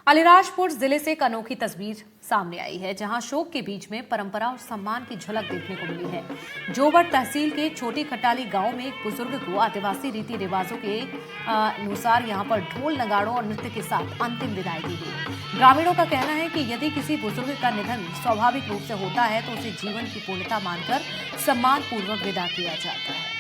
अलीराजपुर जिले से एक अनोखी तस्वीर सामने आई है, जहां शोक के बीच में परंपरा और सम्मान की झलक देखने को मिली है। जोबट तहसील के छोटी खटाली गांव में एक बुजुर्ग को आदिवासी रीति रिवाजों के अनुसार यहां पर ढोल नगाड़ों और नृत्य के साथ अंतिम विदाई दी गई। ग्रामीणों का कहना है कि यदि किसी बुजुर्ग का निधन स्वाभाविक रूप से होता है तो उसे जीवन की पूर्णता मानकर सम्मान पूर्वक विदा किया जाता है।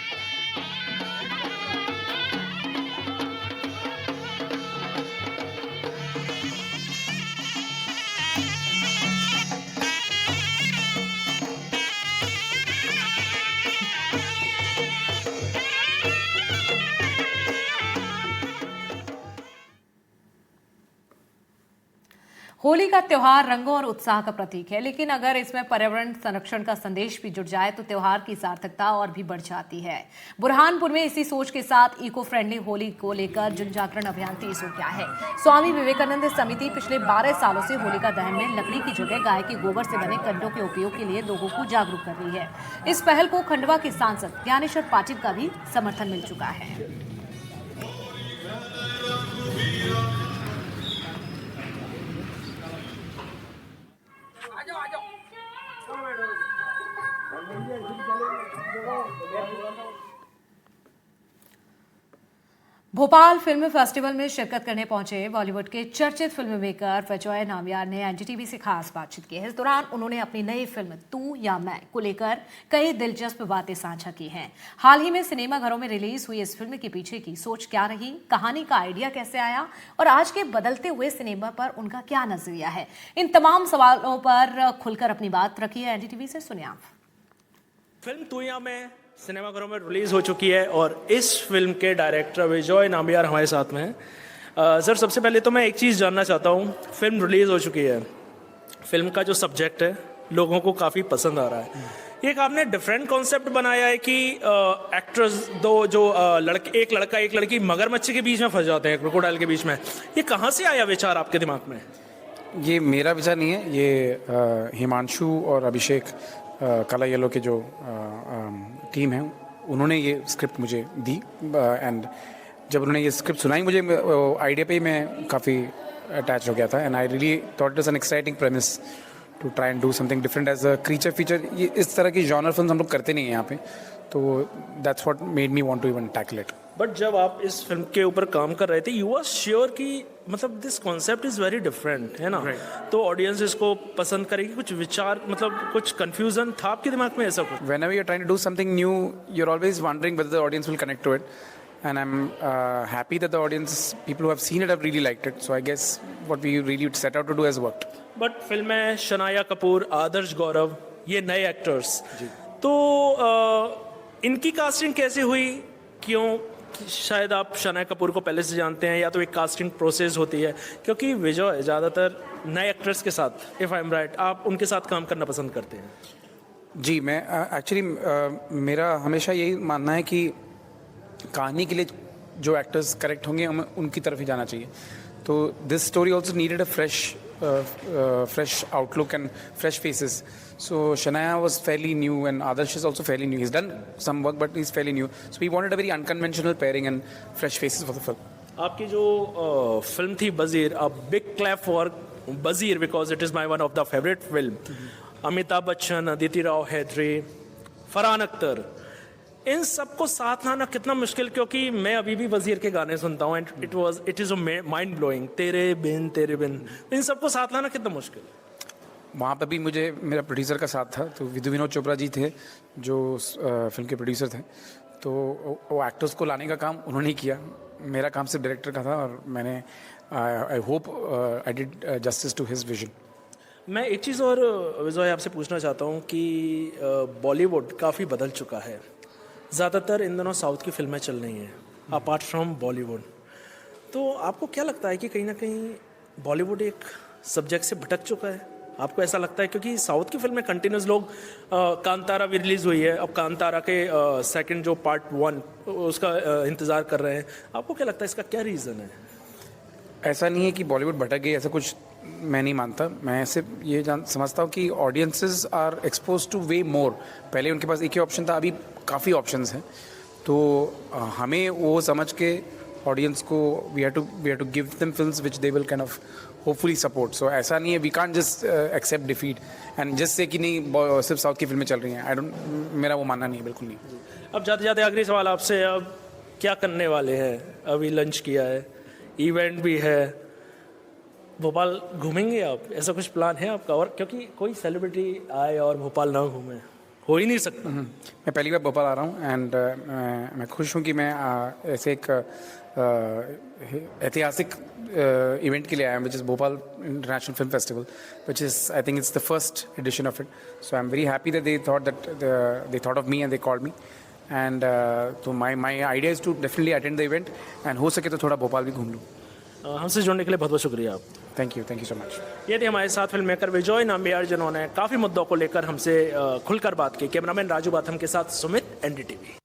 होली का त्योहार रंगों और उत्साह का प्रतीक है, लेकिन अगर इसमें पर्यावरण संरक्षण का संदेश भी जुड़ जाए तो त्योहार की सार्थकता और भी बढ़ जाती है। बुरहानपुर में इसी सोच के साथ इको फ्रेंडली होली को लेकर जन जागरण अभियान तेज हो गया है। स्वामी विवेकानंद समिति पिछले 12 सालों से होलिका दहन में लकड़ी की जगह गाय के गोबर से बने कंडों के उपयोग के लिए लोगों को जागरूक कर रही है। इस पहल को खंडवा के सांसद ज्ञानेश्वर पाटिल का भी समर्थन मिल चुका है। भोपाल फिल्म फेस्टिवल में शिरकत करने पहुंचे बॉलीवुड के चर्चित फिल्म मेकर विजय नाम्यार ने एनडीटीवी से खास बातचीत की है। इस दौरान उन्होंने अपनी नई फिल्म तू या मैं को लेकर कई दिलचस्प बातें साझा की हैं। हाल ही में सिनेमा घरों में रिलीज हुई इस फिल्म के पीछे की सोच क्या रही, कहानी का आइडिया कैसे आया और आज के बदलते हुए सिनेमा पर उनका क्या नजरिया है, इन तमाम सवालों पर खुलकर अपनी बात रखी है एनडीटीवी से। सुनिए आप। फिल्म तू या मैं सिनेमाघरों में रिलीज़ हो चुकी है और इस फिल्म के डायरेक्टर विजय नाम्यार हमारे साथ में हैं। सर, सबसे पहले तो मैं एक चीज़ जानना चाहता हूँ। फिल्म रिलीज़ हो चुकी है, फिल्म का जो सब्जेक्ट है लोगों को काफ़ी पसंद आ रहा है। एक आपने डिफरेंट कॉन्सेप्ट बनाया है कि एक्ट्रेस दो जो एक लड़का एक लड़की मगरमच्छ के बीच में फंस जाते हैं, क्रोकोडाइल के बीच में। ये कहाँ से आया विचार आपके दिमाग में? ये मेरा विचार नहीं है, ये हिमांशु और अभिषेक काला येलो के जो टीम है उन्होंने ये स्क्रिप्ट मुझे दी एंड जब उन्होंने ये स्क्रिप्ट सुनाई मुझे आइडिया पे ही मैं काफ़ी अटैच हो गया था and I really thought it is an exciting premise to try and do something different as a creature feature. ये इस तरह की जॉनर फिल्म हम लोग करते नहीं हैं यहाँ पे, तो that's what made me want to even tackle it. But जब आप इस फिल्म के ऊपर काम कर रहे थे यू आर श्योर कि मतलब this concept is very different है ना, तो ऑडियंस इसको पसंद करेगी। कुछ विचार मतलब कुछ कंफ्यूजन था आपके दिमाग में ऐसा कुछ? Whenever you're trying to do something new, you're always wondering whether the audience will connect to it. And I'm happy that the audience, people who have seen it, have really liked it. So I guess what we really set out to do has worked. But film में शनाया कपूर, आदर्श गौरव, ये नए actors, तो इनकी casting कैसे हुई? क्यों? शायद आप शनाया कपूर को पहले से जानते हैं या तो एक कास्टिंग प्रोसेस होती है, क्योंकि विजय ज़्यादातर नए एक्टर्स के साथ, इफ़ आई एम राइट, आप उनके साथ काम करना पसंद करते हैं। जी, मैं एक्चुअली मेरा हमेशा यही मानना है कि कहानी के लिए जो एक्टर्स करेक्ट होंगे हमें उनकी तरफ ही जाना चाहिए। तो this story also needed a fresh outlook and fresh faces. So Shanaya was fairly new and Adarsh is also fairly new. He's done some work but he's fairly new. So we wanted a very unconventional pairing and fresh faces for the film. आपकी जो film थी Wazir, a big clap for Wazir because it is my one of the favourite film. Amitabh Bachchan, Aditi Rao Hydari, Farhan Akhtar, इन सबको साथ लाना कितना मुश्किल, क्योंकि मैं अभी भी वजीर के गाने सुनता हूँ and it is mind blowing. तेरे बिन इन सबको साथ लाना कितना मुश्किल? वहाँ पर भी मुझे मेरा प्रोड्यूसर का साथ था, तो विधु विनोद चोपड़ा जी थे जो फिल्म के प्रोड्यूसर थे, तो वो एक्टर्स को लाने का काम उन्होंने किया। मेरा काम सिर्फ डायरेक्टर का था और मैंने I hope I did justice to his vision. मैं एक चीज़ और विजय आपसे पूछना चाहता हूँ कि बॉलीवुड काफ़ी बदल चुका है, ज़्यादातर इन दिनों साउथ की फिल्में चल रही हैं अपार्ट फ्रॉम बॉलीवुड। तो आपको क्या लगता है कि कहीं ना कहीं बॉलीवुड एक सब्जेक्ट से भटक चुका है? आपको ऐसा लगता है? क्योंकि साउथ की फिल्में कंटिन्यूस लोग कांतारा भी रिलीज़ हुई है, अब कांतारा के सेकंड जो पार्ट 1 उसका इंतज़ार कर रहे हैं। आपको क्या लगता है इसका क्या रीज़न है? ऐसा नहीं है कि बॉलीवुड भटक गई, ऐसा कुछ मैं नहीं मानता। मैं सिर्फ ये समझता हूँ कि audiences are expose to way more. पहले उनके पास एक ही ऑप्शन था, अभी काफ़ी ऑप्शंस हैं, तो हमें वो समझ के ऑडियंस को we have to give them films which they will kind of hopefully support. So ऐसा नहीं है, we can't just accept defeat and just say कि नहीं सिर्फ साउथ की फिल्में चल रही हैं. आई डोंट, मेरा वो मानना नहीं है, बिल्कुल नहीं. अब जाते जाते आखिरी सवाल आपसे, अब क्या करने वाले हैं? अभी लंच किया है, इवेंट भी है, भोपाल घूमेंगे आप? ऐसा कुछ प्लान है आपका? और क्योंकि कोई सेलिब्रिटी आए और भोपाल ना घूमे, हो ही नहीं सकता. मैं पहली बार भोपाल आ रहा हूँ एंड मैं खुश हूँ कि मैं ऐसे एक ऐतिहासिक इवेंट के लिए आया हूँ, which is Bhopal international film festival, which is I think it's the first edition of it. So I am very happy that they thought of me and they called me. And तो my idea is to definitely attend the event and हो सके तो थोड़ा भोपाल भी घूम लूँ. हमसे जुड़ने के लिए बहुत बहुत शुक्रिया आप. Thank you so much. ये थे हमारे साथ फिल्म मेकर विजय नाम्बियार, जिन्होंने काफ़ी मुद्दों को लेकर हमसे खुलकर बात की. कैमरामैन राजू बाथम के साथ सुमित, NDTV.